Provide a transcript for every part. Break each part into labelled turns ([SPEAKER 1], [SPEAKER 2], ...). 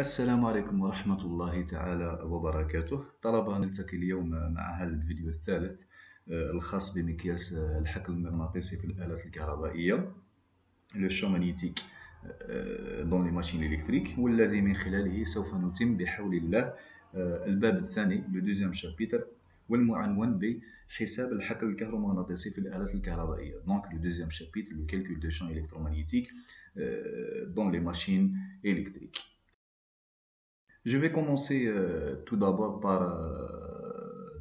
[SPEAKER 1] السلام عليكم ورحمة الله تعالى وبركاته. طلبة، نلتقي اليوم مع هذا الفيديو الثالث الخاص بمقياس الحقل المغناطيسي في الآلات الكهربائية le champ magnétique dans les machines électriques، والذي من خلاله سوف نتم بحول الله الباب الثاني le deuxième chapitre والمعنون بحساب الحقل الكهرومغناطيسي في الآلات الكهربائية. Donc le deuxième chapitre, le calcul de champs électromagnétiques dans les machines électriques. Je vais commencer tout d'abord par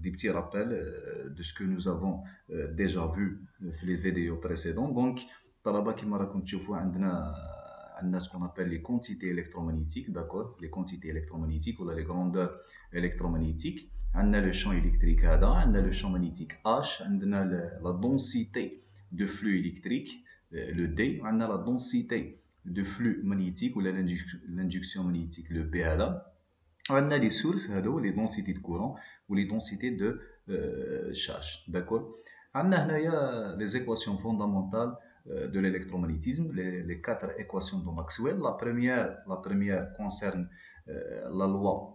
[SPEAKER 1] des petits rappels de ce que nous avons déjà vu dans les vidéos précédentes. Donc, طلبة كما راكم تشوفوا عندنا ce qu'on appelle les quantités électromagnétiques, d'accord, les quantités électromagnétiques ou les grandeurs électromagnétiques. عندنا le champ électrique هذا، عندنا le champ magnétique H، عندنا la densité de flux électrique le D، عندنا la densité de flux magnétique ou l'induction magnétique le B هذا. On a les sources, les densités de courant ou les densités de charge. D'accord. On a les équations fondamentales de l'électromagnétisme, les quatre équations de Maxwell. La première concerne la loi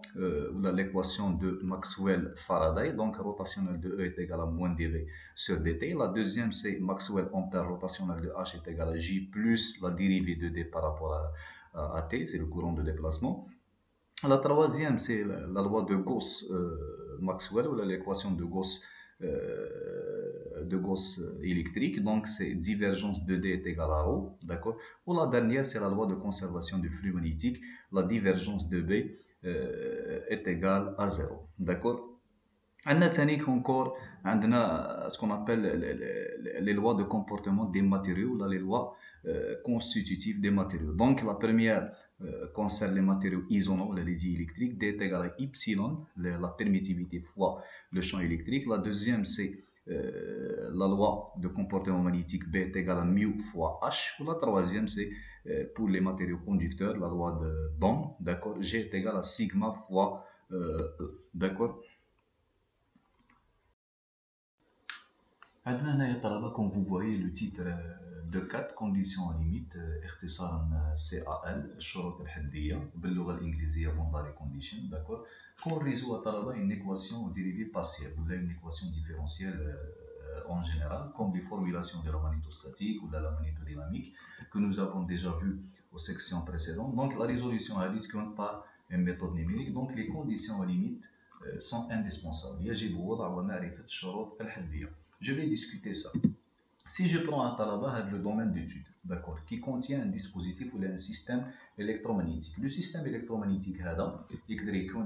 [SPEAKER 1] ou l'équation de Maxwell-Faraday. Donc, rotationnel de E est égal à moins dV sur dt. La deuxième, c'est Maxwell-Ampère, rotationnel de H est égal à J plus la dérivée de D par rapport à T, c'est le courant de déplacement. La troisième, c'est la loi de Gauss-Maxwell ou l'équation de Gauss électrique. Donc, c'est divergence de D est égale à ρ. D'accord. Ou la dernière, c'est la loi de conservation du flux magnétique. La divergence de B est égale à 0. D'accord. عندنا ثاني encore ce qu'on appelle les lois de comportement des matériaux, les lois constitutives des matériaux. Donc la première concerne les matériaux isolants, les résidus électriques, D est égal à epsilon, la permittivité fois le champ électrique. La deuxième, c'est la loi de comportement magnétique, B est égal à mu fois H. La troisième, c'est pour les matériaux conducteurs, la loi d'Ohm, d'accord, G est égal à sigma fois E, d'accord. Comme vous voyez le titre de 4 conditions limites اختصارا CAL الشروط الحدية باللغة الإنجليزية boundary condition. D'accord. Qu'on résout une équation dérivée partielle ou une équation différentielle en général, comme les formulations de la magnétostatique ou de la magnétodynamique que nous avons déjà vu aux sections précédentes. Donc la résolution à risque par une méthode numérique. Donc les conditions limites sont indispensables. يجب وضع ومعرفة الشروط الحدية. Je vais discuter ça. Si je prends un talaba, le domaine d'étude, d'accord, qui contient un dispositif ou un système électromagnétique. Le système électromagnétique, il peut être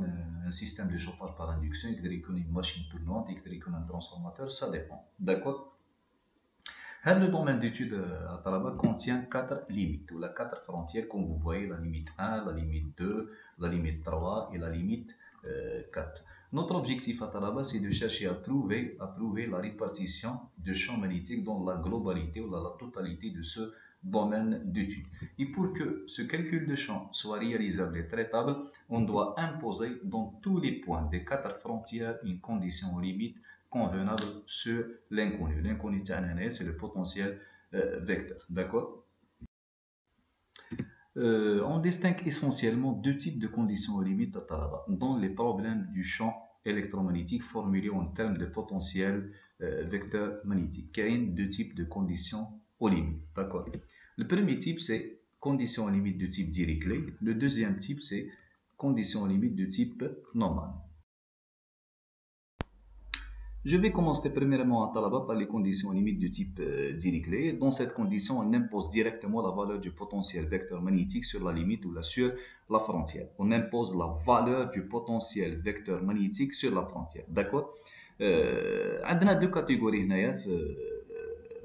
[SPEAKER 1] un système de chauffage par induction, il peut être une machine tournante, il peut être un transformateur, ça dépend, d'accord. Le domaine d'étude à talaba contient 4 limites, ou la 4 frontières, comme vous voyez, la limite 1, la limite 2, la limite 3 et la limite 4. Notre objectif à Talaba, c'est de chercher à trouver la répartition de champs magnétiques dans la globalité ou la totalité de ce domaine d'étude. Et pour que ce calcul de champ soit réalisable et traitable, on doit imposer dans tous les points des 4 frontières une condition limite convenable sur l'inconnu. L'inconnu, c'est le potentiel vecteur. D'accord. On distingue essentiellement deux types de conditions limites à Talaba dans les problèmes du champ électromagnétique formulés en termes de potentiel vecteur magnétique. Il y a deux types de conditions aux limites. D'accord. Le premier type, c'est conditions limites de type Dirichlet. Le deuxième type, c'est conditions limites de type Neumann. Je vais commencer premièrement à Talaba par les conditions limites de type Dirichlet. Dans cette condition, on impose directement la valeur du potentiel vecteur magnétique sur la limite ou sur la frontière. On impose la valeur du potentiel vecteur magnétique sur la frontière. D'accord. On a deux catégories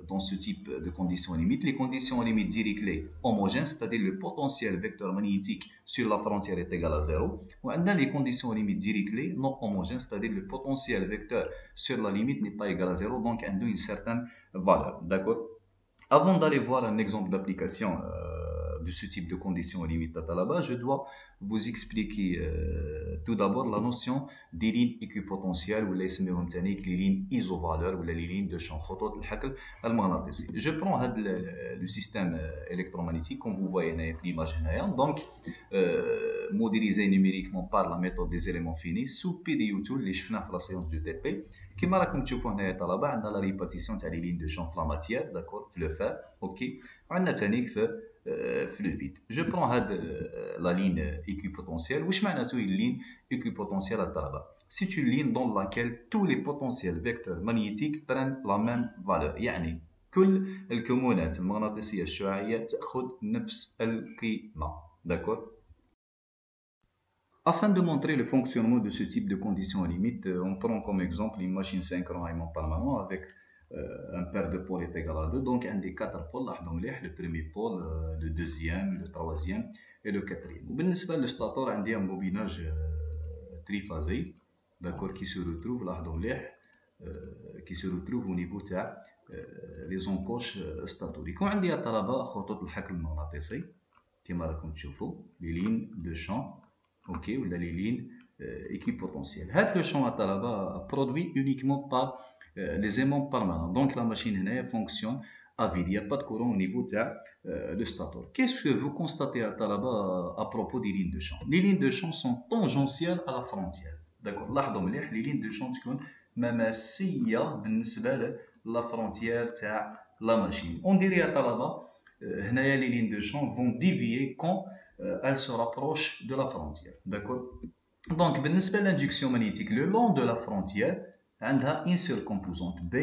[SPEAKER 1] dans ce type de conditions limites. Les conditions limites Dirichlet homogènes, c'est-à-dire le potentiel vecteur magnétique sur la frontière est égal à 0. On a les conditions limites Dirichlet non homogènes, c'est-à-dire le potentiel vecteur sur la limite n'est pas égal à 0, donc on a une certaine valeur. D'accord. Avant d'aller voir un exemple d'application de ce type de conditions limites là-bas, je dois vous expliquer tout d'abord la notion des lignes équipotentielles ou les lignes isovaleurs ou les lignes de champ photo المغناطيسي. Je prends le système électromagnétique comme vous voyez dans l'image, donc modélisé numériquement par la méthode des éléments finis sous PDU tool اللي شفناه في la séance du TP. كما راكم تشوفوا هنايا طلبه عندنا لا ريبارتيسيون تاع لي لين دو شون في لا ماتيير داكور في لو فار اوكي وعندنا ثاني في لو فيد. جو برون هاد لا لين ايكوبوتونسيال. واش معناتو لين ايكوبوتونسيال الطلبه؟ سي اون لين دون لاكيل تو لي بوتونسيال فيكتور ماغنيتيك بران لا ميم فالور، يعني كل الكمونات المغناطيسيه الشعاعيه تاخذ نفس القيمه داكور. Afin de montrer le fonctionnement de ce type de conditions limites, on prend comme exemple une machine synchrone aimant permanent avec un paire de pôles est égal à 2. Donc, un des 4 pôles, le premier pôle, le deuxième, le troisième et le quatrième. بالنسبة للستاتور عندي un bobinage triphasé, d'accord, qui se retrouve au niveau تاع les encoches statoriques. وعندي طلبة خطوط الحقل المغناطيسي كما راكم تشوفوا les lignes de champ. Ok, ou les lignes équipotentielles. Le champ à produit uniquement par les aimants permanents. Donc la machine fonctionne à vide. Il n'y a pas de courant au niveau de stator. Qu'est-ce que vous constatez à propos des lignes de champ? Les lignes de champ sont tangentielles à la frontière. D'accord. Les lignes de champ sont مماسية بالنسبة la frontière de la machine. On dirait à les lignes de champ vont dévier quand elle se rapproche de la frontière. D'accord. Donc, l'induction magnétique le long de la frontière, elle a une seule composante. B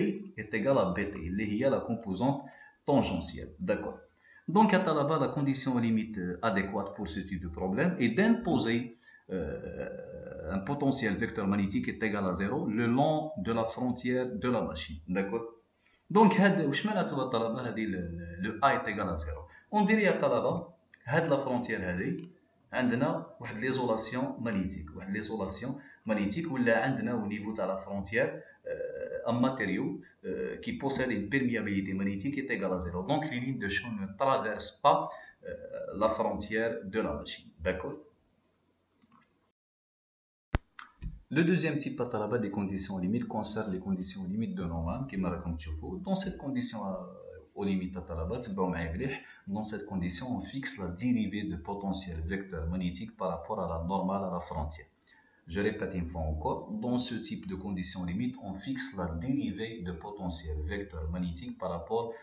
[SPEAKER 1] est égale à BT, qui est la composante tangentielle. D'accord. Donc, à la condition limite adéquate pour ce type de problème est d'imposer un potentiel vecteur magnétique est égal à 0 le long de la frontière de la machine. D'accord. Donc, le A est égal à 0. On dirait à Talaba, la frontière عندنا واحد ليزولاسيون مانيتيك ولا عندنا au niveau de la frontière un matériau qui possède une perméabilité magnétique est égale à 0. Donc les lignes de champ ne traversent pas la frontière de la machine. D'accord. Le deuxième type des conditions limites concerne les conditions limites de Neumann qui m'a raconté. Dans cette condition aux limites dans cette condition, on fixe la dérivée de potentiel vecteur magnétique par rapport à la normale à la frontière. Je répète une fois encore, dans ce type de conditions limites, on fixe la dérivée de potentiel vecteur magnétique par rapport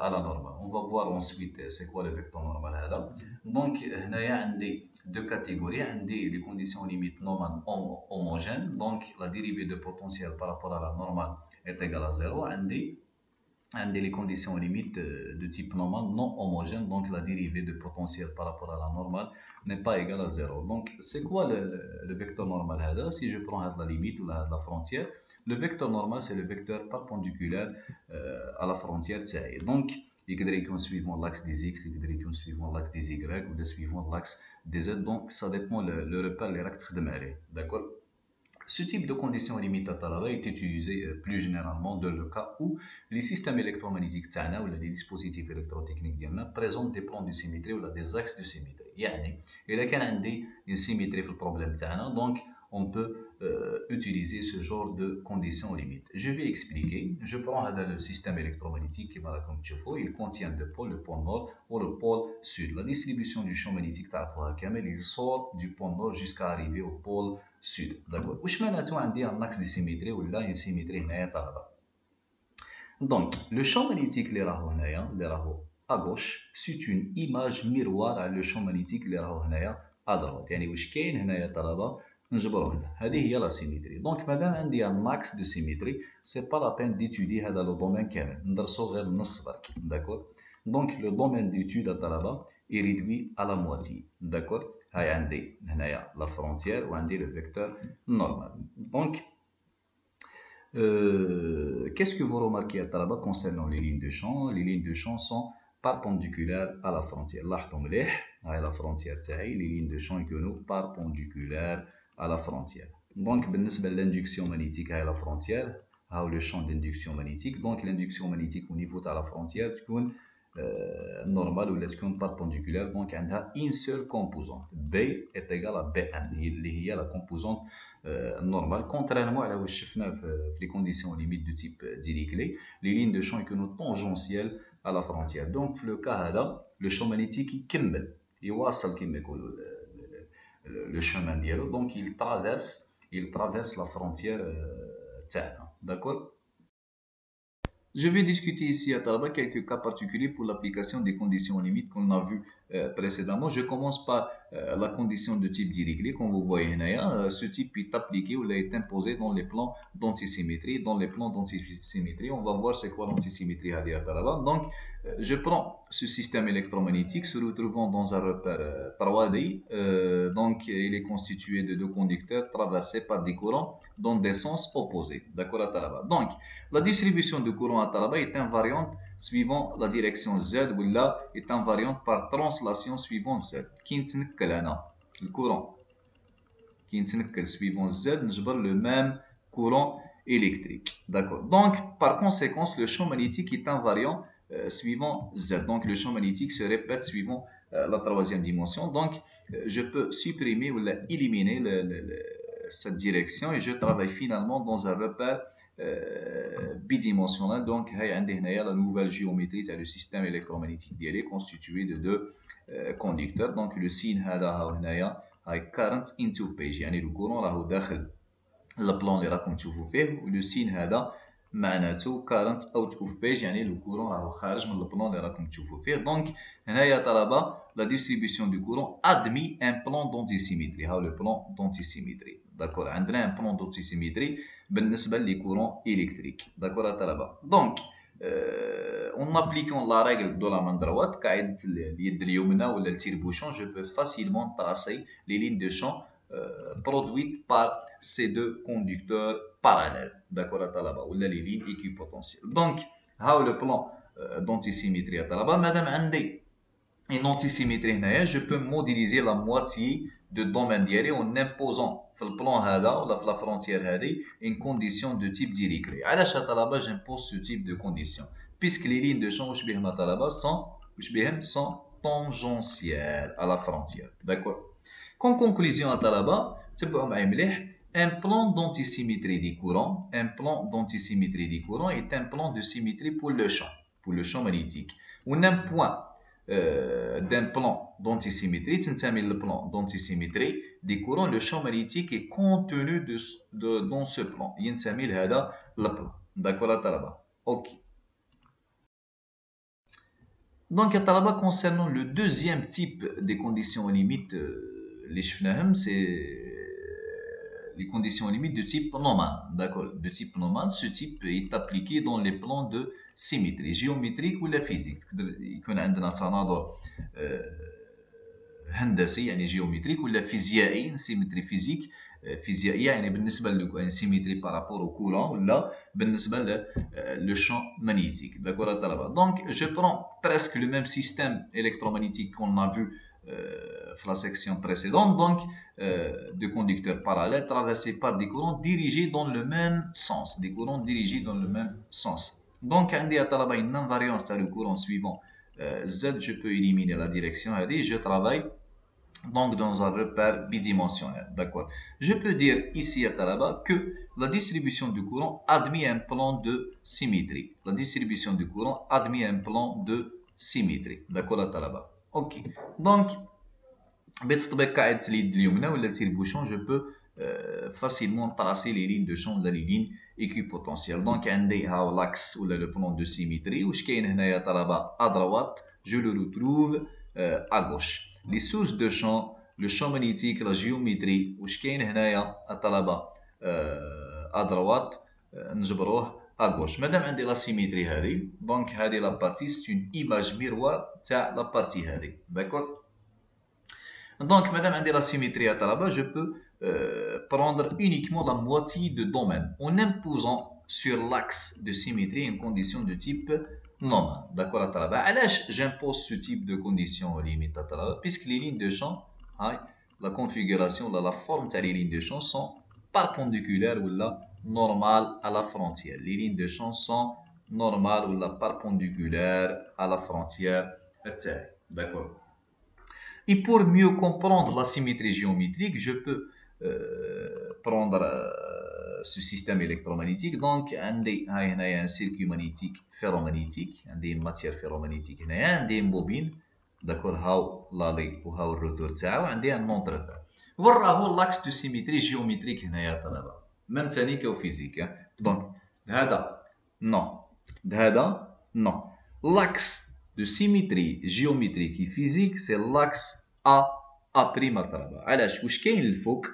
[SPEAKER 1] à la normale. On va voir ensuite c'est quoi le vecteur normal. Donc, il y a deux catégories. Les conditions limites Neumann homogènes, donc la dérivée de potentiel par rapport à la normale est égale à 0. Les conditions limites de type Neumann non homogène, donc la dérivée de potentiel par rapport à la normale n'est pas égale à 0. Donc, c'est quoi le vecteur normal? Si je prends la limite ou la frontière, le vecteur normal, c'est le vecteur perpendiculaire à la frontière. Donc, il y suivant l'axe des X, il y suivant l'axe des Y ou suivant l'axe des Z. Donc, ça dépend le repère, les rectes de marée. D'accord? Ce type de conditions limites est utilisé plus généralement dans le cas où les systèmes électromagnétiques ou les dispositifs électrotechniques présentent des plans de symétrie ou des axes de symétrie. Il y a une symétrie pour le problème, donc on peut utiliser ce genre de conditions limites. Je vais expliquer. Je prends le système électromagnétique qui il contient deux pôles, le pôle nord ou le pôle sud. La distribution du champ magnétique il sort du pôle nord jusqu'à arriver au pôle sud. D'accord. Où je un axe de symétrie ou là une symétrie. Donc, le champ magnétique à gauche, c'est une image miroir à le champ magnétique à droite. يعني واش كاين هنايا طلبه نجبروه له. هذه هي لا سيميتري. دونك مادام عندي ان اكس دو سيميتري سي با لا بين ديتودي هذا لو دومين كامل ندرسو غير النص برك. داكور. دونك لو دومين ديتود الطلبه اي ريدوي à la moitié. داكور. هاي عندي هنايا لا فرونتيير وعندي لو فيكتور نورمال. دونك qu'est-ce que vous remarquez à Talaba concernant les lignes de champ? Les lignes de champ sont perpendiculaires à la frontière. Là, la frontière, les lignes de champ sont perpendiculaires à la frontière. Donc, l'induction magnétique à la frontière, le champ d'induction magnétique. Donc, l'induction magnétique au niveau de la frontière, normale ou تكون perpendiculaire. Donc عندها une seule composante B est égale à B1 اللي هي la composante normale. Contrairement à la واش شفنا في les conditions limites de type Dirichlet, les lignes de champ يكونوا tangentielles à la frontière. Donc في le cas هذا le champ magnétique يكمل يواصل كما يقولوا le chemin ديالو. Donc il traverse la frontière تاعنا. D'accord. Je vais discuter ici à Talaba quelques cas particuliers pour l'application des conditions limites qu'on a vues précédemment. Je commence par la condition de type Dirichlet. Comme vous voyez, ce type est appliqué ou est imposé dans les plans d'antisymétrie. Dans les plans d'antisymétrie, on va voir c'est quoi l'antisymétrie à Talaba. Donc, je prends ce système électromagnétique se retrouvant dans un repère 3D. Donc, il est constitué de deux conducteurs traversés par des courants dans des sens opposés. D'accord à Talaba. Donc, la distribution de courant à Talaba est invariante suivant la direction Z ou là est invariante par translation suivant Z. Qui نتنقل هنا le courant qui نتنقل suivant Z نجبر le même courant électrique. D'accord. Donc, par conséquence, le champ magnétique est invariant suivant Z. Donc, le champ magnétique se répète suivant la troisième dimension. Donc, je peux supprimer ou éliminer cette direction et je travaille finalement dans un repère bidimensionnel. Donc, la nouvelle géométrie du système électromagnétique est constituée de deux conducteurs. Donc, le signe est current into page. Le courant راهو داخل البلان اللي راكم تشوفوا فيه ولو سين هذا معناته current out of page يعني لو كورون راهو خارج من البلان اللي راكم تشوفوا فيه. دونك هنايا طلبه la distribution du courant admet un plan d'antisymétrie. ها le plan d'antisymétrie. D'accord. عندنا un plan d'antisymétrie بالنسبه لي courant électrique. D'accord طلبه. Donc en appliquant la règle de la main droite قاعده اليد اليمنى ولا التير بوشون je peux facilement tracer les lignes de champ produites par ces deux conducteurs parallèles. D'accord à Talaba, ou les lignes équipotentielles. Donc, le plan d'antisymétrie à Talaba, madame Andé, une antisymétrie, je peux modéliser la moitié de domaine diarrhée en imposant sur le plan Hada ou la frontière Hada une condition de type Dirichlet. À la Talaba, j'impose ce type de condition, puisque les lignes de champ à Talaba sont tangentielles à la frontière. D'accord. En conclusion à Talaba, un plan d'antisymétrie des courants, est un plan de symétrie pour le champ magnétique. On a un point d'un plan d'antisymétrie, le plan d'antisymétrie des courants, le champ magnétique est contenu dans ce plan. Il s'appelle le plan. D'accord à Talaba. Ok. Donc à Talaba, concernant le deuxième type des conditions limites, c'est les conditions limites de type normal. D'accord. De type normal, ce type est appliqué dans les plans de symétrie géométrique ou la physique. Il y a un تناظر هندسي يعني géométrique ou la physiائي symétrie physique فيزيائيه يعني بالنسبه للسيمتري بارابور au courant ولا بالنسبه le champ magnétique. D'accord à Talaba. Donc je prends presque le même système électromagnétique qu'on a vu dans la section précédente, donc de conducteurs parallèles traversés par des courants dirigés dans le même sens. Donc, à une invariance à le courant suivant Z, je peux éliminer la direction et je travaille donc dans un repère bidimensionnel. D'accord. Je peux dire ici à Talaba que la distribution du courant admet un plan de symétrie. D'accord à Talaba. Ok. Donc, je peux facilement tracer les lignes de champ, les lignes équipotentielles. Donc, l'axe ou le plan de symétrie, à droite, je le retrouve à gauche. Les sources de champ, le champ magnétique, la géométrie, à droite, à gauche. Madame, on a la symétrie. Donc, la partie, c'est une image miroir de la partie. D'accord? Donc, madame, on a la symétrie à Talaba, je peux prendre uniquement la moitié de domaine en imposant sur l'axe de symétrie une condition de type normal. D'accord à Talaba. Alors, j'impose ce type de condition limite à Talaba, puisque les lignes de champ, la configuration, la forme des lignes de champ sont perpendiculaires ou normales à la frontière. Les lignes de champ sont normale ou la perpendiculaire à la frontière, etc. D'accord. Et pour mieux comprendre la symétrie géométrique, je peux prendre ce système électromagnétique. Donc, il y a un circuit magnétique ferromagnétique, une matière ferromagnétique, il y a une bobine, d'accord, how l'aller ou how le retour تاعو, عندي un entre-faire. وراهو l'axe de symétrie géométrique هنايا طلبة. même ثاني كو فيزيك. Donc, هذا non, هذا non. L'axe de symétrie géométrique et physique, c'est l'axe A prime طلبة. علاش؟ واش كاين الفوق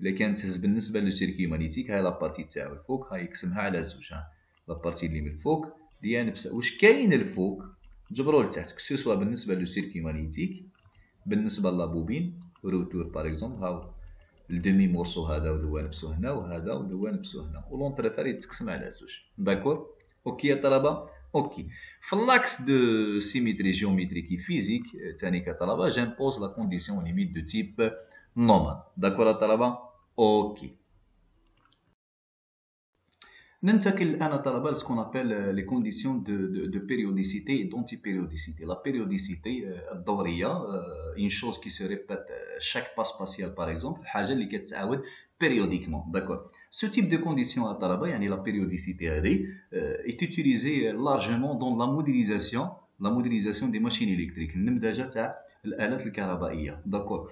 [SPEAKER 1] اللي كانت تهز بالنسبة للسيركي مانيتيك، هاي لابارتي تاعو الفوق، هاي يقسمها على زوج، ها لابارتي اللي من الفوق هي نفسها. واش كاين الفوق جبرو لتحت، كسوسوا بالنسبة للسيركي مانيتيك، بالنسبة لابوبين روتور باغ اكزومبل، هاو الدمي مورسو هذا ودوا نفسو هنا، وهذا ودوا نفسو هنا، ولونترفير يتقسم على زوج. داكور اوكي يا طلبة؟ اوكي. في l'axe de symétrie géométrique et physique ثاني كطلبة j'impose la condition limite de type normal. داكور يا طلبة؟ اوكي. ننتقل الآن طلبة ce qu'on appelle les conditions de périodicité et d'antipériodicité. La périodicité الدورية une chose qui se répète chaque pas spatial par exemple، حاجة اللي كتعاود périodiquement. D'accord. Ce type de condition à طلبة يعني la périodicité هذه est utilisée largement dans la modélisation des machines électriques، النمذجة تاع الآلات الكهربائية. D'accord.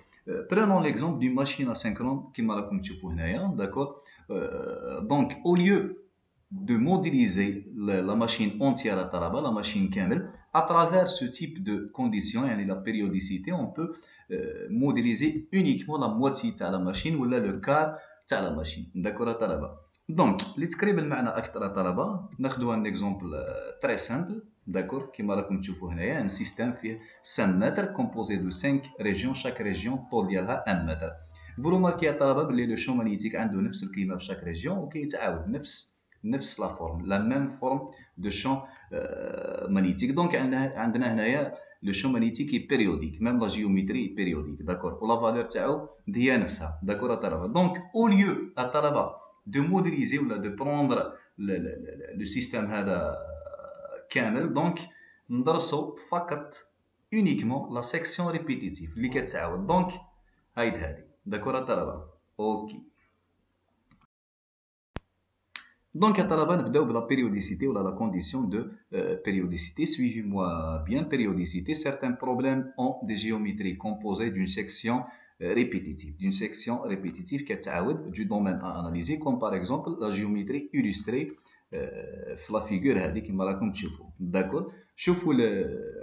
[SPEAKER 1] Prenons l'exemple d'une machine asynchrone كما راكم تشوفوا هنايا. D'accord. Donc au lieu de modéliser la machine entière à Talaba, la machine Kamel, à travers ce type de conditions, yani la périodicité, on peut modéliser uniquement la moitié de la machine ou le quart de la machine. D'accord à Talaba. Donc, لتقريب المعنى أكثر à Talaba, ناخذ un exemple très simple, d'accord, كما راكم تشوفوا هنايا un système فيه 5 mètres composé de 5 régions, chaque région طول ديالها 1 mètre. Vous remarquez à Talaba بلي le champ magnétique عنده نفس القيمة في chaque région وكيتعاود نفس la forme, la même forme de champ magnétique. Donc, le champ magnétique est périodique, même la géométrie est périodique, d'accord. La valeur تاعو هي نفسها, d'accord à Talaba. Donc, au lieu à Talaba de modéliser ou de prendre le système هذا كامل, donc ندرسو فقط uniquement la section répétitive اللي كتعاود. Donc, هذه, d'accord à Talaba. OK. Donc, à Talaba, nous avons la périodicité ou la condition de périodicité. Suivez-moi bien. Périodicité, certains problèmes ont des géométries composées d'une section répétitive. D'une section répétitive qui est du domaine à analyser, comme par exemple la géométrie illustrée la figure. D'accord. Chauffe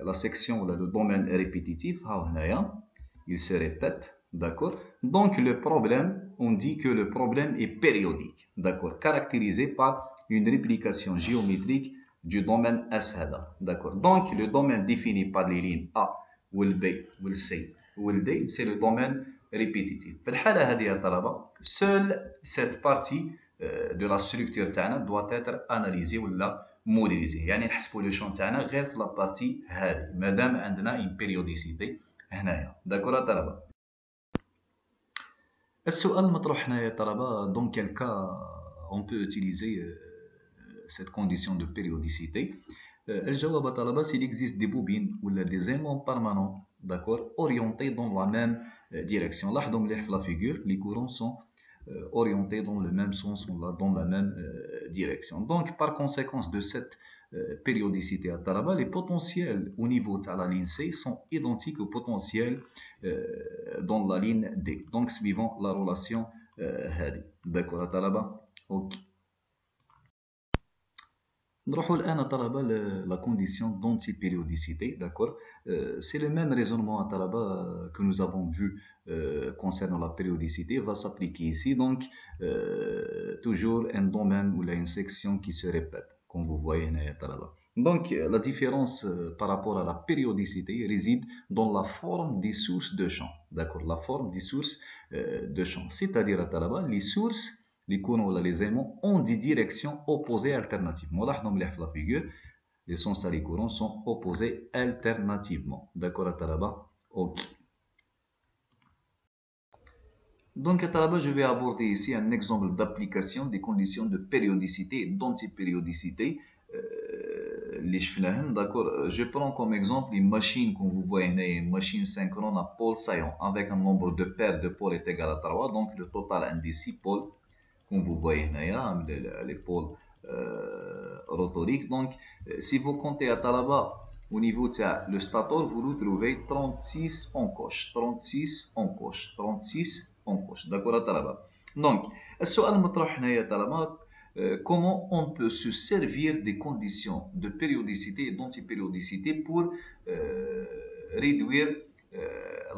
[SPEAKER 1] la section ou le domaine répétitif. Il se répète. D'accord. Donc, le problème, on dit que le problème est périodique. D'accord. Caractérisé par une réplication géométrique du domaine S. D'accord. Donc, le domaine défini par les lignes A, ou le B, ou le C, ou le D, c'est le domaine répétitif. Seule cette partie de la structure doit être analysée ou modélisée. يعني نحسبوا le champ تاعنا غير في la partie هذه مادام عندنا une périodicité هنايا. D'accord à طلبة. السؤال المطروح هنا يا طلبة, dans quel cas on peut utiliser cette condition de périodicité? الجواب طلبة, s'il existe des bobines ou des aimants permanents, d'accord, orientés dans la même direction. لاحظوا مليح في la figure, les courants sont orientés dans le même sens ou dans la même direction. Donc, par conséquence de cette périodicité à Talaba, les potentiels au niveau de la ligne C sont identiques aux potentiels dans la ligne D. Donc, suivant la relation d'accord à Talaba. Ok. نروحوا الآن طلبة la condition d'antipériodicité, d'accord. C'est le même raisonnement à طلبة que nous avons vu concernant la périodicité va s'appliquer ici. Donc, toujours un domaine ou une section qui se répète, comme vous voyez هنا يا طلبة. Donc, la différence par rapport à la périodicité réside dans la forme des sources de champ, d'accord. La forme des sources de champ, c'est-à-dire à طلبة les sources, les courants ou les aimants ont des directions opposées alternativement. ملاحظوا مليح في la figure, les sens et les courants sont opposés alternativement. D'accord à Talaba? Ok. Donc à Talaba, je vais aborder ici un exemple d'application des conditions de périodicité et d'antipériodicité d'accord. Je prends comme exemple une machine, comme vous voyez, une machine synchrone à pôle saillant avec un nombre de paires de pôles est égal à 3. Donc le total a des 6 pôles, comme vous voyez, les pôles rotoriques. Donc si vous comptez à Talaba, au niveau de le stator, vous retrouvez 36 encoches, 36 encoches, 36 encoches. D'accord à Talaba. Donc, السؤال المطروح هنا يا طلبة comment on peut se servir des conditions de périodicité et d'antipériodicité pour réduire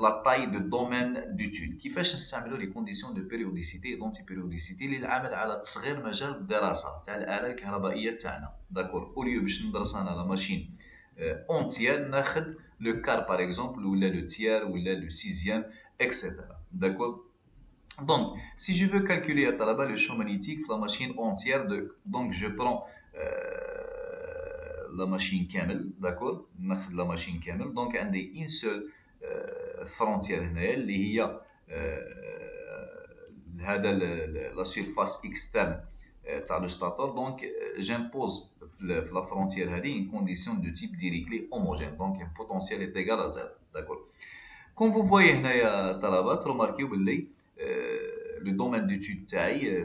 [SPEAKER 1] la taille de domaine d'étude. كيفاش نستعملوا les conditions de périodicité et d'antipériodicité للعمل على تصغير مجال الدراسة تاع الآلة الكهربائية تاعنا. داكور اوليو باش ندرس انا لا ماشين entière ناخذ le quart par exemple ou le tiers ou le sixième etc. D'accord. Donc, si je veux calculer à Talaba le champ magnétique de la machine entière, donc je prends la machine Camel, d'accord, la machine Camel, donc on a une seule frontière اللي هي la surface externe تاع le stator. Donc j'impose la frontière une condition de type Dirichlet homogène, donc un potentiel est égal à 0, d'accord. Comme vous voyez هنايا طلبة remarquez باللي le domaine d'étude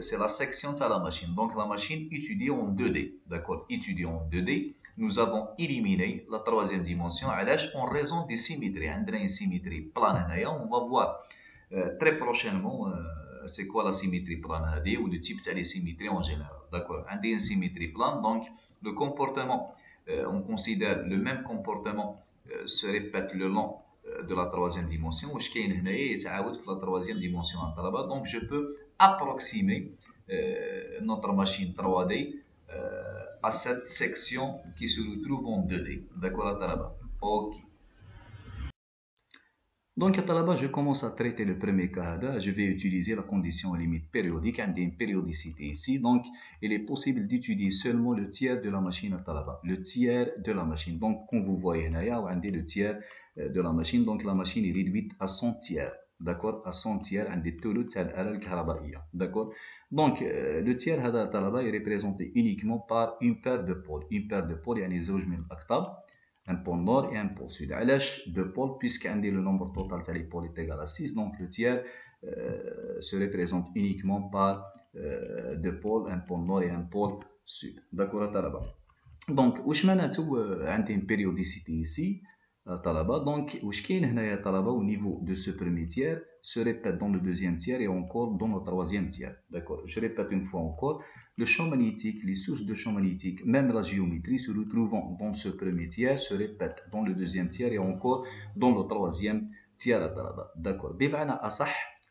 [SPEAKER 1] c'est la section de la machine. Donc la machine étudiée en 2D, d'accord, étudiée en 2D. Nous avons éliminé la troisième dimension en raison des symétries. On a une symétrie plane. On va voir très prochainement c'est quoi la symétrie plane ou le type de symétrie en général. D'accord, on a une symétrie plane. Donc le comportement, on considère le même comportement se répète le long de la troisième dimension. واش كاين هنايا يتعاود في la troisième dimension à Talaba. Donc je peux approximer notre machine 3D à cette section qui se retrouve en 2D. D'accord à Talaba. Ok. Donc à Talaba, je commence à traiter le premier cas. Je vais utiliser la condition limite périodique. On a une périodicité ici. Donc il est possible d'étudier seulement le tiers de la machine à Talaba. Le tiers de la machine. Donc comme vous voyez هنايا on a le tiers de la machine. Donc la machine est réduite à son tiers. D'accord, à son tiers un des taux تاع الآلة الكهربائية. D'accord. Donc le tiers هذا طلبة est représenté uniquement par une paire de pôles. Une paire de pôles يعني زوج من الأقطاب, un pôle nord et un pôle sud. علاش deux pôles puisque عندي le nombre total تاع les pôles est égal à 6. Donc le tiers se représente uniquement par deux pôles, un pôle nord et un pôle sud. D'accord طلبة. Donc واش معناتو عندي une périodicité ici Talaba. Donc, au niveau de ce premier tiers se répète dans le deuxième tiers et encore dans le troisième tiers. D'accord. Je répète une fois encore. Le champ magnétique, les sources de champ magnétique, même la géométrie se retrouvant dans ce premier tiers se répètent dans le deuxième tiers et encore dans le troisième tiers à Talaba. D'accord.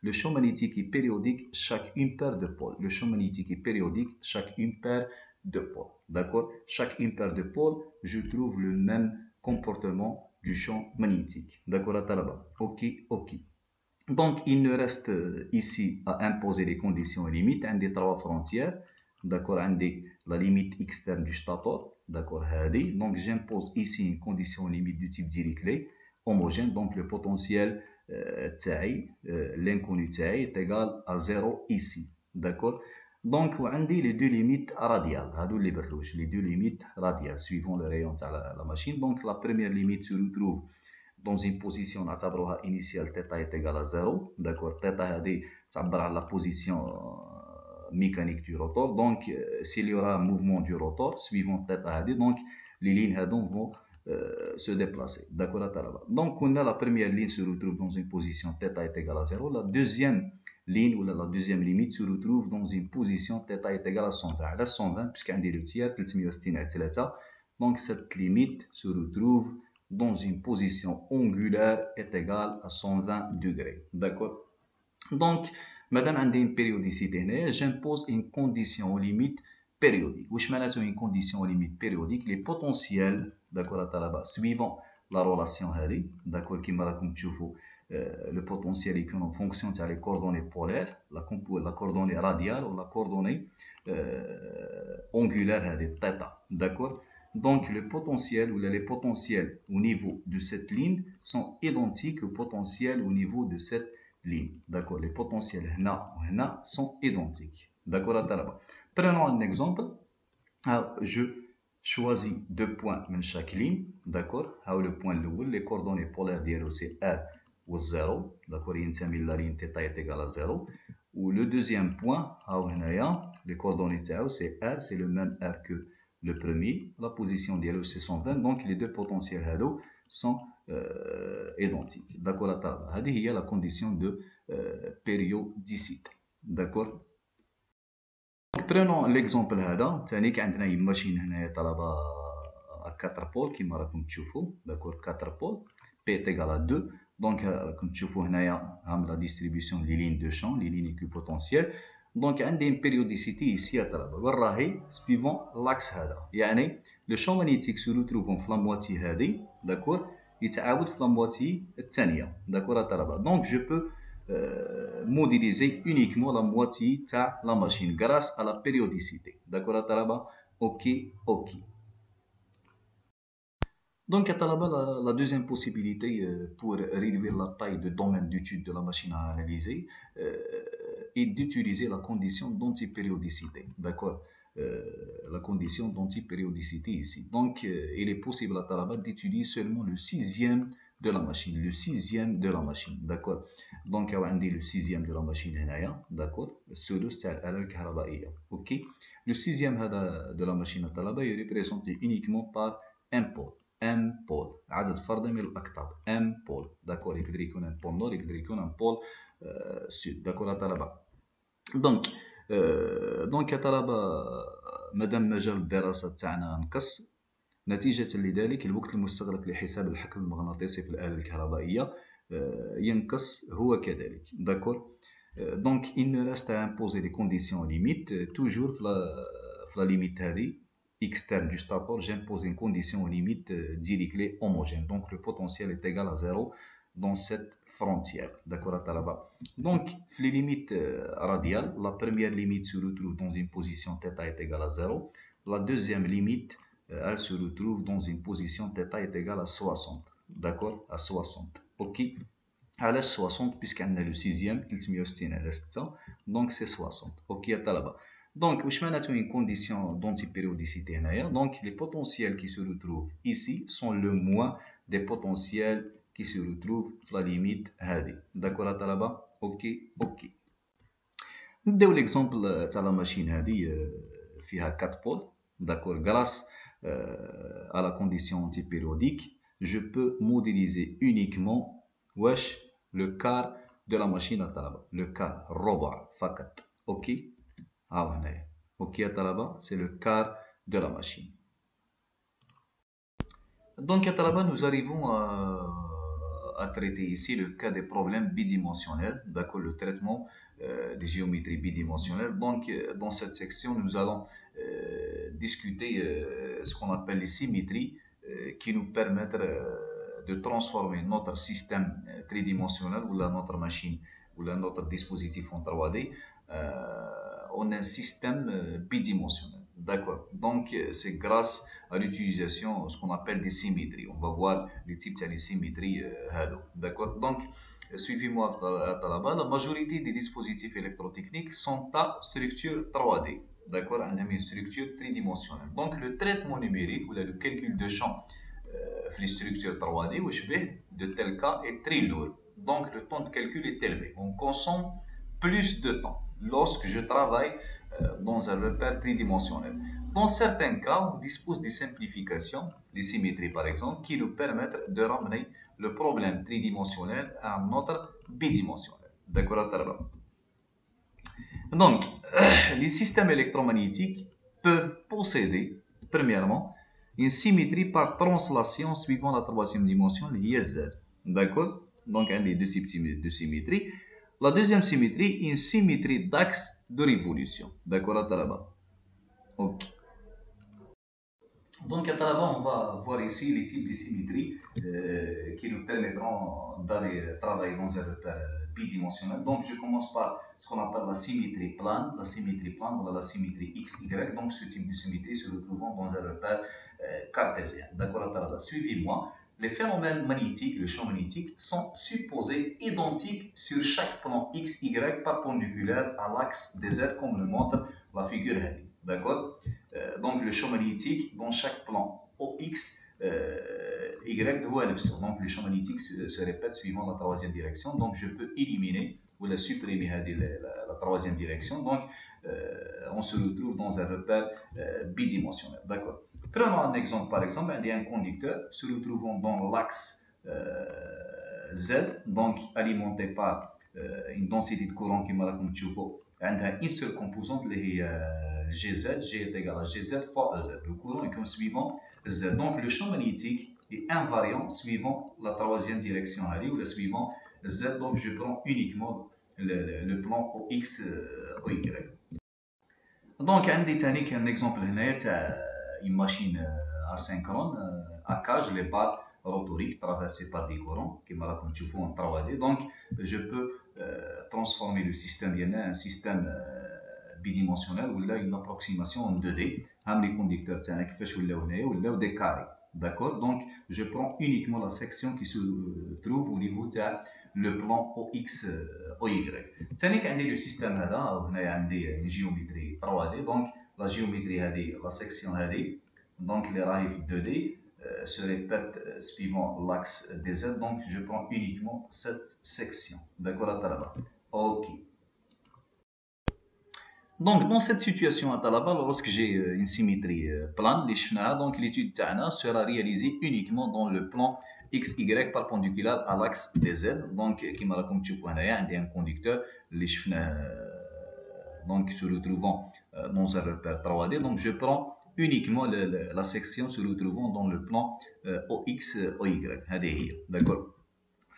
[SPEAKER 1] Le champ magnétique est périodique chaque une paire de pôles. Le champ magnétique est périodique chaque une paire de pôles. D'accord. Chaque une paire de pôles, je trouve le même comportement du champ magnétique. D'accord à Talaba. Ok, ok. Donc il ne reste ici à imposer les conditions et limites. Un des trois frontières. D'accord, un des la limite externe du stator. D'accord, donc j'impose ici une condition limite du type Dirichlet homogène. Donc le potentiel l'inconnu est égal à 0 ici. D'accord. Donc on a les deux limites radiales. Les deux limites radiales suivant le rayon de la machine. Donc la première limite se retrouve dans une position initiale θ est égal à 0. D'accord. Θ est la position mécanique du rotor. Donc s'il y aura un mouvement du rotor suivant θ, donc les lignes vont se déplacer. D'accord. Donc on a la première ligne se retrouve dans une position θ est égal à 0. La deuxième ligne ou la deuxième limite se retrouve dans une position θ est égal à 120. À 120 puisqu'on dit le tiers 360 donc cette limite se retrouve dans une position angulaire est égale à 120 degrés. D'accord. Donc madame on a une périodicité, j'impose une condition limite périodique. Wesh معناتو une condition limite périodique les potentiels, d'accord à Talaba, suivant la relation هذه, d'accord, كيما راكم تشوفوا le potentiel est en fonction des coordonnées polaires, la coordonnée radiale ou la coordonnée angulaire θ. D'accord. Donc le potentiel ou les potentiels au niveau de cette ligne sont identiques aux potentiels au niveau de cette ligne. D'accord. Les potentiels هنا وهنا sont identiques. D'accord à Talaba. Prenons un exemple. Je choisis 2 points من chaque ligne, d'accord. Le point الأول les coordonnées polaires ديالو c'est R و 0, d'accord, ينتمي la ligne θ est égale à 0. Ou le deuxième point, les coordonnées تاعو c'est R, c'est le même R que le premier. La position ديالو c'est 120, donc les deux potentiels هادو sont identiques, d'accord. هذه هي la condition de périodicité, d'accord. Prenons l'exemple هذا ثاني عندنا une machine هنايا طلبة à 4 pôles كيما راكم تشوفوا, d'accord, 4 pôles, P est égal à 2. Donc راكم تشوفوا هنايا la distribution des lignes de champ, les lignes équipotentielles. Donc عندي une périodicité ici à طلبة وين راهي suivant l'axe هذا, يعني le champ magnétique se retrouve في la moitié هذه, d'accord, يتعاود في la moitié الثانية, d'accord à طلبة. Donc je peux modéliser uniquement la moitié de la machine grâce à la périodicité, d'accord à طلبة. Ok. Donc à طلبة la deuxième possibilité pour réduire la taille de domaine d'étude de la machine à analyser est d'utiliser la condition d'antipériodicité, d'accord. La condition d'antipériodicité ici. Donc il est possible à طلبة d'utiliser seulement le sixième de la machine, d'accord. Donc عندي le sixième de la machine هنايا, d'accord, السدس تاع الآلة الكهربائية. ok. Le sixième de la machine طلبة est représenté uniquement par un pôle, عدد فردي من الأقطاب, un pôle, d'accord. يقدر يكون un pôle nord, يقدر يكون un pôle sud, d'accord à طلبة. donc يا طلبة مادام مجال الدراسة تاعنا نقص، نتيجة لذلك الوقت المستغرق لحساب الحقل المغناطيسي في الآلة الكهربائية ينقص هو كذلك, d'accord. Donc il ne reste à imposer les conditions limites. Toujours في la limite هذه externe du stator, j'impose une condition limite dirichlet homogène. Donc le potentiel est égal à 0 dans cette frontière, d'accord à طلبة. Donc les limites radiales, la première limite se retrouve dans une position θ est égale à 0. La deuxième limite elle se retrouve dans une position θ est égale à 60, d'accord, à 60. ok. علاش 60 puisqu'عندنا le sixième 360 على 6, donc c'est 60. ok يا طلبة. Donc واش معناتو une condition d'antipériodicité هنايا. Donc les potentiels qui se retrouvent ici sont le moins des potentiels qui se retrouvent في la limite هذه, d'accord يا طلبة. ok. نبداو l'exemple تاع la machine هذه فيها 4 pôles, d'accord. Grâce à la condition antipériodique, je peux modéliser uniquement le quart de la machine à طلبة, le quart, ربع فقط. ok. ok يا طلبة, c'est le quart de la machine. Donc يا طلبة, nous arrivons à traiter ici le cas des problèmes bidimensionnels, d'accord, le traitement des géométries bidimensionnelles. Donc dans cette section nous allons discuter ce qu'on appelle les symétries qui nous permettent de transformer notre système tridimensionnel ou notre machine ou notre dispositif en 3D en un système bidimensionnel, d'accord. Donc c'est grâce à l'utilisation de ce qu'on appelle des symétries. On va voir les types de symétries, d'accord. Donc suivez-moi à طلبة. La majorité des dispositifs électrotechniques sont à structure 3D, d'accord, une structure tridimensionnelle. Donc le traitement numérique ou le calcul de champ les structures 3D de tel cas est très lourd. Donc le temps de calcul est élevé. On consomme plus de temps lorsque je travaille dans un repère tridimensionnel. Dans certains cas, on dispose des simplifications, des symétries par exemple, qui nous permettent de ramener le problème tridimensionnel à un autre bidimensionnel. D'accord. Donc, les systèmes électromagnétiques peuvent posséder, premièrement, une symétrie par translation suivant la troisième dimension, l'ISZ. D'accord. Donc, un des deux types de symétrie. La deuxième symétrie, une symétrie d'axe de révolution. D'accord à طلبة. Ok. Donc à طلبة, on va voir ici les types de symétries qui nous permettront d'aller travailler dans un repère bidimensionnel. Donc je commence par ce qu'on appelle la symétrie plane. La symétrie plane, voilà la symétrie XY. Donc ce type de symétrie se retrouvant dans un repère cartésien. D'accord à طلبة. Suivez-moi. Les phénomènes magnétiques, le champ magnétique, sont supposés identiques sur chaque plan XY perpendiculaire à l'axe des Z, comme le montre la figure. d'accord. Donc le champ magnétique dans chaque plan OX Y هو نفسه. Donc le champ magnétique se répète suivant la troisième direction. Donc je peux éliminer ou la supprimer la troisième direction. Donc on se retrouve dans un repère bidimensionnel, d'accord. Prenons un exemple, par exemple, il y a un conducteur se retrouvant dans l'axe Z, donc alimenté par une densité de courant qui m'a comme tu vois, une seule composante, GZ, G est égal à GZ fois EZ. Le courant est comme suivant Z. Donc le champ magnétique est invariant suivant la troisième direction ou le suivant Z. Donc je prends uniquement le plan OX OY. Donc un exemple une machine asynchrone à cage, les barres rotoriques traversées par des courants qui me racontent tu vois en 3D. Donc je peux transformer le système en un système bidimensionnel ou là une approximation en 2D. Les conducteurs ou des carrés, d'accord. Donc je prends uniquement la section qui se trouve au niveau de le plan OX OY. Le système on a une géométrie 3D. Donc la géométrie la section donc les rails 2D se répètent suivant l'axe des Z. Donc je prends uniquement cette section, d'accord à Talaba. Ok. Donc dans cette situation à Talaba, lorsque j'ai une symétrie plane, donc l'étude sera réalisée uniquement dans le plan XY perpendiculaire à l'axe des Z. Donc comme tu vois, il y a un conducteur donc se retrouvant dans un repère 3D. Donc je prends uniquement la section se retrouvant dans le plan OX OY. D'accord.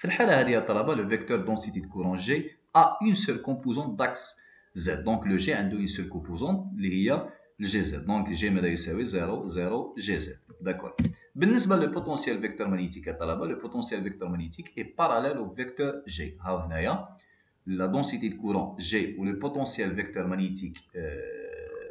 [SPEAKER 1] Le vecteur densité de courant G a une seule composante d'axe Z. Donc le G a une seule composante, le GZ. Donc G يساوي 0 0 GZ. D'accord. بالنسبة le potentiel vecteur magnétique le potentiel vecteur magnétique est parallèle au vecteur G. La densité de courant G ou le potentiel vecteur magnétique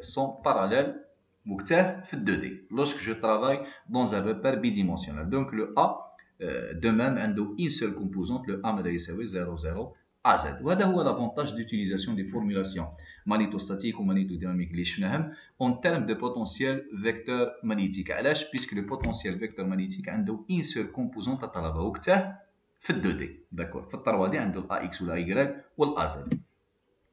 [SPEAKER 1] sont parallèles au 2D lorsque je travaille dans un repère bidimensionnel. Donc le A de même a une seule composante, le A يساوي 0 0 AZ. وهذا هو l'avantage d'utilisation des formulations magnétostatiques ou magnétodynamiques اللي شفناهم en termes de potentiel vecteur magnétique. علاش؟ puisque le potentiel vecteur magnétique عنده une seule composante طلبها وقتها في 2D. d'accord. في 3D عنده AX ou AY ou AZ.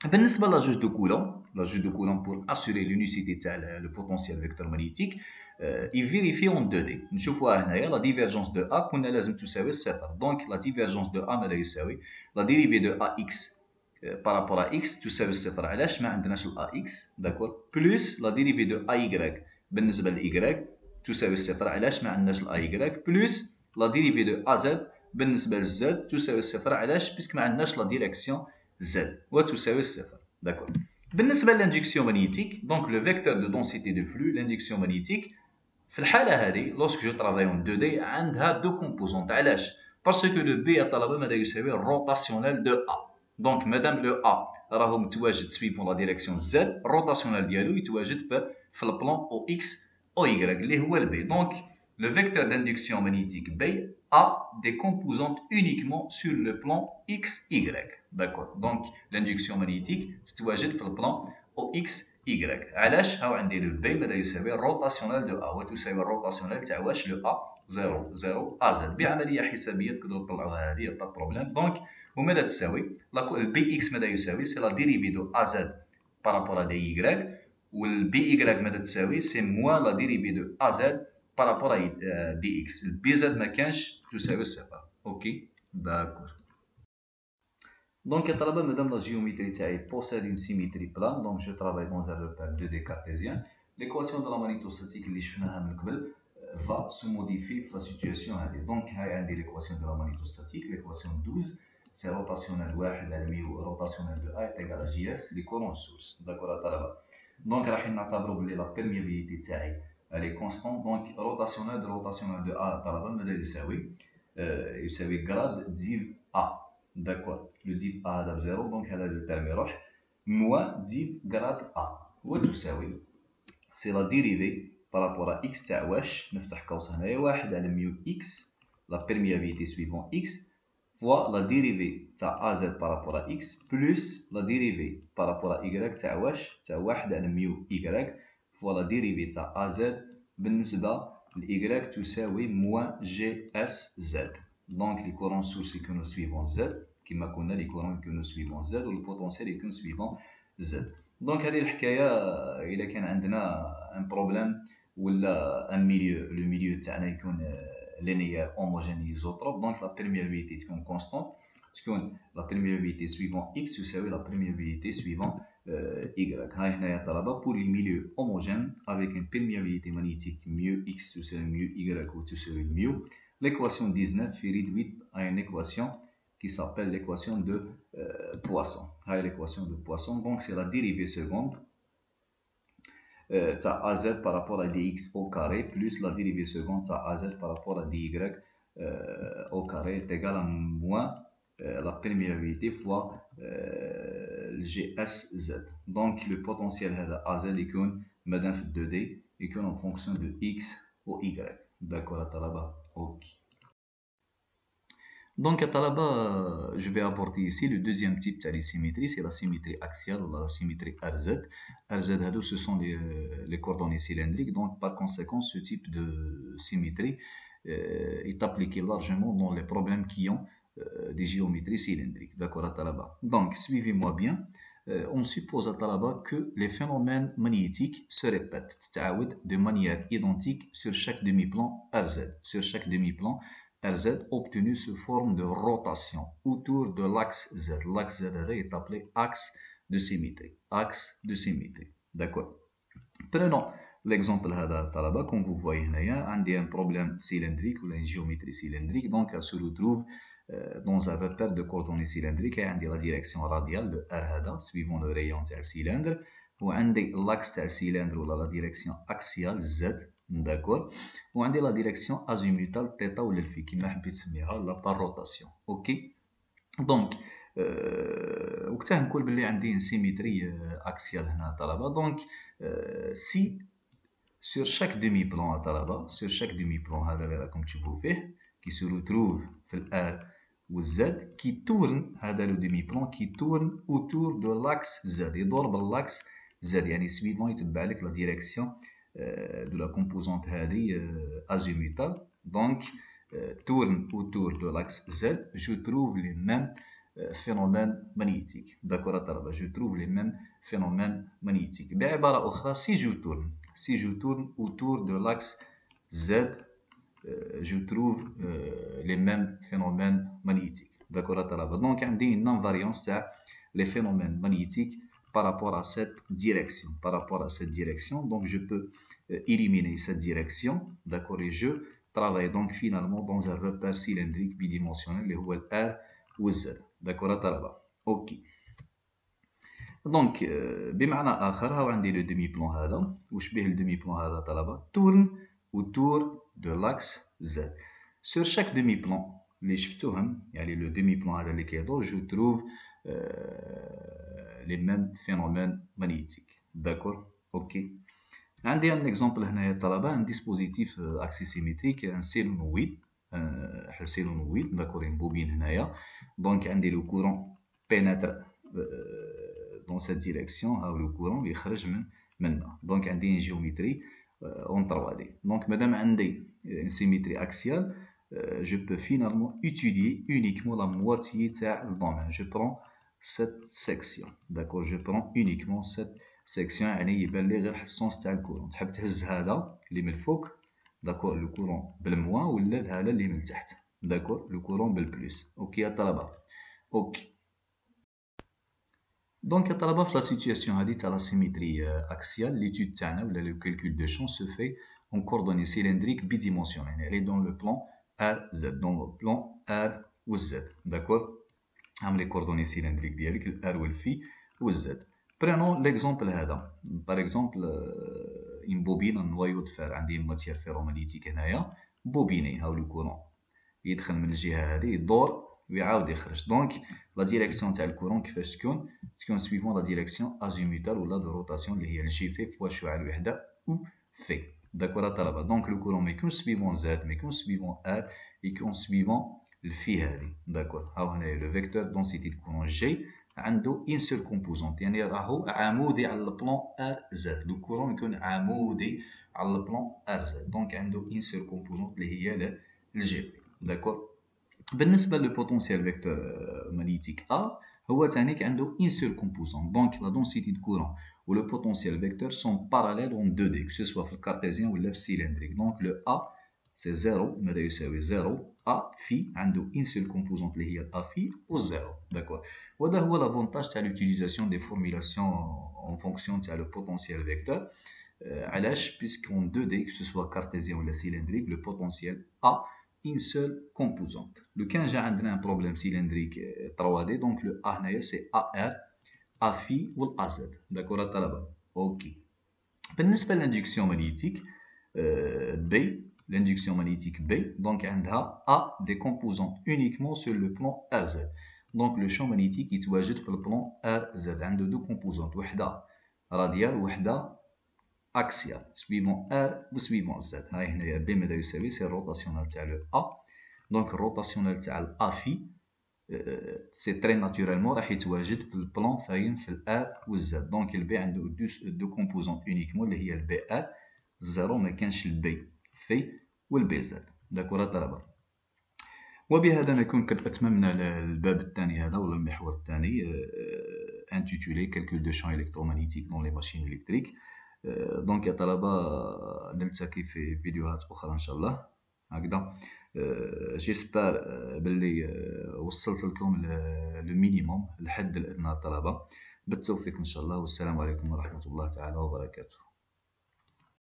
[SPEAKER 1] بالنسبة لا jauge de Coulomb pour assurer l'unicité تاع le potentiel vecteur magnétique il vérifie en 2D. نشوفوها هنايا la divergence de A كنا لازم تساوي صفر. donc la divergence de A ماذا يساوي la dérivée de AX par rapport à X تساوي صفر. علاش ما عندناش ال AX d'accord plus la dérivée de AY بالنسبة ل Y تساوي صفر. علاش ما عندناش ال AY plus la dérivée de AZ بالنسبة ل Z تساوي صفر. علاش puisque ما عندناش la direction Z وتساوي صفر. d'accord. بالنسبة للinduction magnétique, donc le vecteur de densité de flux, l'induction magnétique, في الحالة هذه lorsque je travaille en 2D عندها deux composantes. علاش؟ parce que le B طلبة ماذا يساوي rotationnel de A. donc مادام le A راهو متواجد suivant la direction Z, rotationnel ديالو يتواجد في le plan OX OY اللي هو le B. donc le vecteur d'induction magnétique B a des composantes uniquement sur le plan XY. d'accord. donc l'induction magnétique تتواجد في le plan OXY. علاش؟ هاو عندي لو بي ماذا يساوي الروتاسيونال دو ا وتساوي الروتاسيونال تاع واش لو ا 0 0 ا زد. بعمليه حسابيه تقدروا تطلعوها هذه با بروبليم. دونك وماذا تساوي البي اكس ماذا يساوي سي لا ديريفي دو ا زد بارابور ا دي يغريك والبي يغريك ماذا تساوي سي موان لا ديريفي دو ا زد بارابور ا دي اكس. البي زد ما كانش تساوي صفر. اوكي داكور. Donc, madame la géométrie possède une symétrie plane, donc je travaille dans un repère 2D cartésien. L'équation de la magnétostatique va se modifier dans la situation. Donc, l'équation de la magnétostatique, l'équation 12, c'est rotationnel 1 على μ rotationnel de A est égal à JS, les courants sources. D'accord, donc, la perméabilité elle est constante. Donc, rotationnel de A يساوي grade div A. d'accord. le div A هذا بزيرو دونك هذا لو تيرم يروح موان ديف غراد A وتساوي سي لا ديريفي بارابور ا اكس تاع واش نفتح قوس هنايا 1 على ميو اكس لا بيرميابيليتي سويفون اكس فوا لا ديريفي تاع ا زد بارابور ا اكس بلس لا ديريفي بارابور ا y تاع واش تاع 1 على ميو y fois la dérivée تاع AZ بالنسبة ل Y تساوي moins GS Z. Donc les courants sources يكونوا suivant Z كما قلنا les courants يكونوا suivant Z و البوتنسيال يكون suivant Z. Donc هذه الحكاية إلا كان عندنا un problème ولا un milieu le milieu تاعنا يكون linéaire homogène isotrope donc la perméabilité تكون constante تكون la perméabilité suivant X تساوي la perméabilité suivant Y. هاي هنا يا طلبة pour les milieux homogènes avec une perméabilité magnétique mu X تساوي mu Y ou تساوي mu, l'équation 19 est réduite à une équation qui s'appelle l'équation de Poisson. هاي l'équation de Poisson, donc c'est la dérivée seconde تاع AZ par rapport à dx au carré plus la dérivée seconde تاع AZ par rapport à dy au carré est égal à moins la perméabilité fois le GSZ. Donc le potentiel هذا AZ يكون مادام في 2D يكون en fonction de X ou Y. D'accord à Talaba? Ok. Donc à Talaba, je vais aborder ici le deuxième type de la symétrie, c'est la symétrie axiale ou la symétrie RZ. RZ, ce sont les coordonnées cylindriques, donc par conséquent, ce type de symétrie est appliqué largement dans les problèmes qui ont des géométries cylindriques. D'accord à Talaba? Donc, suivez-moi bien. On suppose à Talaba que les phénomènes magnétiques se répètent de manière identique sur chaque demi-plan RZ. Sur chaque demi-plan RZ obtenu sous forme de rotation autour de l'axe Z. L'axe Z est appelé axe de symétrie. Axe de symétrie. D'accord. Prenons l'exemple là, comme vous voyez, il y a un problème cylindrique ou une géométrie cylindrique. Donc, elle se retrouve dans un repère de coordonnées cylindriques. Il y a la direction radiale de R suivant le rayon du cylindre. Ou l'axe du cylindre ou la direction axiale Z. D'accord. Ou la direction azimutale θ ou l'elphi qui m'a la par rotation. Ok. Donc, وقتها نقول باللي عندي une symétrie axiale هنا طلبة. Donc, si sur chaque demi-plan à طلبة, sur chaque demi-plan هذا اللي راكم تشوفوا فيه qui se retrouve في R ou Z qui tourne هذا le demi-plan qui tourne autour de l'axe Z يدور بالl'axe Z يعني suivant يتبع لك la direction de la composante azimutale, donc tourne autour de l'axe Z, je trouve les mêmes phénomènes magnétiques. D'accord, je trouve les mêmes phénomènes magnétiques. Si je tourne autour de l'axe Z, je trouve les mêmes phénomènes magnétiques. D'accord, donc on a une invariance les phénomènes magnétiques par rapport à cette direction. Par rapport à cette direction, donc je peux éliminer cette direction, d'accord, et je travaille donc finalement dans un repère cylindrique bidimensionnel, le R ou Z, d'accord, ok. Donc, بمعنى آخر, ها عندي le demi-plan هذا, وشبه le demi-plan هذا طلبة, tourne autour de l'axe Z. Sur chaque demi-plan, اللي شفتوهم, يعني le demi-plan هذا اللي كيدور, je trouve les mêmes phénomènes magnétiques. D'accord? Ok. عندي un exemple هنا طلبة, un dispositif axissymétrique, un solénoïde, d'accord, une bobine هنايا. Donc عندي le courant pénètre dans cette direction, ها le courant يخرج منها. Donc عندي une géométrie en 3D. Donc madame عندي une symétrie axiale, je peux finalement étudier uniquement la moitié تاع الdomaine. Je prends cette section, d'accord, je prends uniquement cette section, يعني يبان لي غير السونس تاع الكورون. تحب تهز هذا اللي من الفوق, d'accord, le courant بالموان, ولا هذا اللي من تحت, d'accord, le courant بالبلوس. ok يا طلبة, ok. Donc يا طلبة في la situation هذه تاع la symétrie axiale, l'étude تاعنا ولا le calcul de champ se fait en coordonnées cylindriques bidimensionnelles. Elle est dans le plan RZ, dans le plan R ou Z, d'accord. Les coordonnées cylindriques ديالك R ou phi ou Z. Prenons l'exemple هذا. Par exemple, une bobine, un noyau de fer, عندي une matière ferromagnétique هنايا, bobiné, ها le courant يدخل من الجهة هذه, يدور ويعاود يخرج. Donc la direction تاع الكورون كيفاش تكون suivant la direction azimutale ولا de rotation اللي هي الجي في فوا شعاع الوحدة ou في. D'accord طلبة. Donc le courant ما يكونش suivant Z, ما يكونش suivant R, يكون suivant الفي هذه. D'accord. ها هنا le vecteur densité de courant G عنده ان سول كومبوزونت، يعني راهو عمودي على البلان ار زد. لو كورون يكون عمودي على البلان ار زد، دونك عنده ان سول كومبوزونت اللي هي الجي بي. داكور. بالنسبه للبوتونسيال فيكتور ماغنيتيك ا هو ثاني عنده ان سول كومبوزونت، دونك لا دونسيتي دو كورون و لو بوتونسيال فيكتور سون باراليل اون 2 دي، كو سوا في الكارتيزيان ولا في السيلندريك. دونك لو ا سي 0 ماذا يساوي 0 ا في عنده ان سول كومبوزونت اللي هي ا في و 0. داكور. وهذا هو لافونتاج تاع لوتيليزاسيون دي فورميلاسيون اون فونكسيون تاع لو بوتونسيال فيكتور. علاش؟ بيسكون 2 دي كو سوا كارتيزيان ولا سيلندريك لو بوتونسيال ا une seule composante. لو كان جا عندنا ان بروبليم سيلندريك 3D، دونك لو ا هنايا سي ا ار ا في و ا زد. داكور الطلبه؟ اوكي. بالنسبه للاندكسيون ماغنيتيك بي، l'induction magnétique B, donc عندها A des composantes uniquement sur le plan RZ. Donc le champ magnétique يتواجد في le plan RZ عنده deux composantes، وحده راديال وحده axial suivant R و suivant Z. هاي هنايا B ماذا يساوي؟ سي الروتاسيونال تاع لو A. دونك الروتاسيونال تاع ال A في سي تري ناتوريلمون راح يتواجد في البلان فاين في ال R و Z. دونك ال B عنده دو كومبوزونت uniquement اللي هي ال BR زيرو، ما كانش ال B في والبي زد. داكور الطلبه؟ وبهذا نكون قد اتممنا الباب الثاني هذا ولا المحور الثاني انتيتولي كالكول دو شان الكترومagnétique دون لي ماشين الكتريك. دونك يا طلبه نلتقي في فيديوهات اخرى ان شاء الله هكذا. جيسبر باللي وصلت لكم لو مينيموم، الحد الادنى الطلبه. بالتوفيق ان شاء الله، والسلام عليكم ورحمه الله تعالى وبركاته.